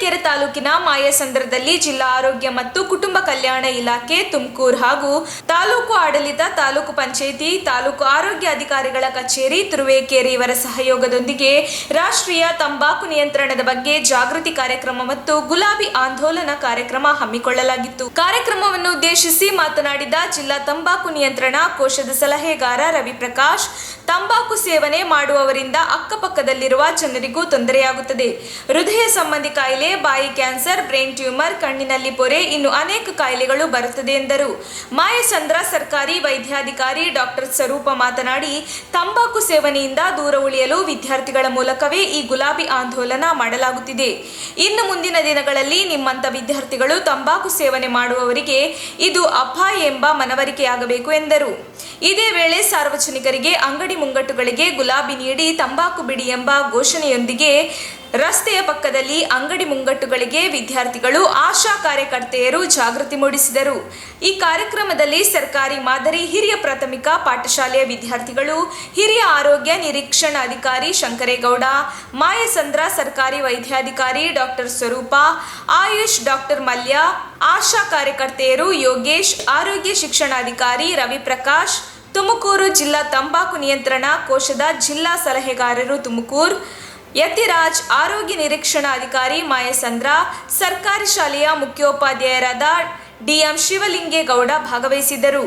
ತರೀಕೆರೆ ತಾಲೂಕಿನ ಮಾಯಸಂದ್ರದಲ್ಲಿ ಜಿಲ್ಲಾ ಆರೋಗ್ಯ ಮತ್ತು ಕುಟುಂಬ ಕಲ್ಯಾಣ ಇಲಾಖೆ ತುಮಕೂರು ಹಾಗೂ ತಾಲೂಕು ಆಡಳಿತ, ತಾಲೂಕು ಪಂಚಾಯಿತಿ, ತಾಲೂಕು ಆರೋಗ್ಯ ಅಧಿಕಾರಿಗಳ ಕಚೇರಿ ತುರುವೇಕೆರೆ ಇವರ ಸಹಯೋಗದೊಂದಿಗೆ ರಾಷ್ಟ್ರೀಯ ತಂಬಾಕು ನಿಯಂತ್ರಣದ ಬಗ್ಗೆ ಜಾಗೃತಿ ಕಾರ್ಯಕ್ರಮ ಮತ್ತು ಗುಲಾಬಿ ಆಂದೋಲನ ಕಾರ್ಯಕ್ರಮ ಹಮ್ಮಿಕೊಳ್ಳಲಾಗಿತ್ತು. ಕಾರ್ಯಕ್ರಮವನ್ನು ಉದ್ದೇಶಿಸಿ ಮಾತನಾಡಿದ ಜಿಲ್ಲಾ ತಂಬಾಕು ನಿಯಂತ್ರಣ ಕೋಶದ ಸಲಹೆಗಾರ ರವಿಪ್ರಕಾಶ್, ತಂಬಾಕು ಸೇವನೆ ಮಾಡುವವರಿಂದ ಅಕ್ಕಪಕ್ಕದಲ್ಲಿರುವ ಜನರಿಗೂ ತೊಂದರೆಯಾಗುತ್ತದೆ. ಹೃದಯ ಸಂಬಂಧಿ ಕಾಯಿಲೆ, ಬಾಯಿ ಕ್ಯಾನ್ಸರ್, ಬ್ರೈನ್ ಟ್ಯೂಮರ್, ಕಣ್ಣಿನಲ್ಲಿ ಪೊರೆ, ಇನ್ನು ಅನೇಕ ಕಾಯಿಲೆಗಳು ಬರುತ್ತದೆ ಎಂದರು. ಮಾಯಸಂದ್ರ ಸರ್ಕಾರಿ ವೈದ್ಯಾಧಿಕಾರಿ ಡಾಕ್ಟರ್ ಸ್ವರೂಪ ಮಾತನಾಡಿ, ತಂಬಾಕು ಸೇವನೆಯಿಂದ ದೂರ ಉಳಿಯಲು ವಿದ್ಯಾರ್ಥಿಗಳ ಮೂಲಕವೇ ಈ ಗುಲಾಬಿ ಆಂದೋಲನ ಮಾಡಲಾಗುತ್ತಿದೆ. ಇನ್ನು ಮುಂದಿನ ದಿನಗಳಲ್ಲಿ ನಿಮ್ಮಂತ ವಿದ್ಯಾರ್ಥಿಗಳು ತಂಬಾಕು ಸೇವನೆ ಮಾಡುವವರಿಗೆ ಇದು ಅಪಾಯ ಎಂಬ ಮನವರಿಕೆಯಾಗಬೇಕು ಎಂದರು. ಇದೇ ವೇಳೆ ಸಾರ್ವಜನಿಕರಿಗೆ ಅಂಗಡಿ ಮುಂಗಟ್ಟುಗಳಿಗೆ ಗುಲಾಬಿ ನೀಡಿ ತಂಬಾಕು ಬಿಡಿ ಎಂಬ ಘೋಷಣೆಯೊಂದಿಗೆ ರಸ್ತೆಯ ಪಕ್ಕದಲ್ಲಿ ಅಂಗಡಿ ಮುಂಗಟ್ಟುಗಳಿಗೆ ವಿದ್ಯಾರ್ಥಿಗಳು, ಆಶಾ ಕಾರ್ಯಕರ್ತೆಯರು ಜಾಗೃತಿ ಮೂಡಿಸಿದರು. ಈ ಕಾರ್ಯಕ್ರಮದಲ್ಲಿ ಸರ್ಕಾರಿ ಮಾದರಿ ಹಿರಿಯ ಪ್ರಾಥಮಿಕ ಪಾಠಶಾಲೆಯ ವಿದ್ಯಾರ್ಥಿಗಳು, ಹಿರಿಯ ಆರೋಗ್ಯ ನಿರೀಕ್ಷಣಾಧಿಕಾರಿ ಶಂಕರೇಗೌಡ, ಮಾಯಸಂದ್ರ ಸರ್ಕಾರಿ ವೈದ್ಯಾಧಿಕಾರಿ ಡಾಕ್ಟರ್ ಸ್ವರೂಪ, ಆಯುಷ್ ಡಾಕ್ಟರ್ ಮಲ್ಯ, ಆಶಾ ಕಾರ್ಯಕರ್ತೆಯರು ಯೋಗೇಶ್, ಆರೋಗ್ಯ ಶಿಕ್ಷಣಾಧಿಕಾರಿ ರವಿಪ್ರಕಾಶ್, ತುಮಕೂರು ಜಿಲ್ಲಾ ತಂಬಾಕು ನಿಯಂತ್ರಣ ಕೋಶದ ಜಿಲ್ಲಾ ಸಲಹೆಗಾರರು ತುಮಕೂರು, ಯತಿರಾಜ್, ಆರೋಗ್ಯ ನಿರೀಕ್ಷಣಾಧಿಕಾರಿ ಮಾಯಸಂದ್ರ, ಸರ್ಕಾರಿ ಶಾಲೆಯ ಮುಖ್ಯೋಪಾಧ್ಯಾಯರಾದ ಡಿಎಂ ಶಿವಲಿಂಗೇಗೌಡ ಭಾಗವಹಿಸಿದ್ದರು.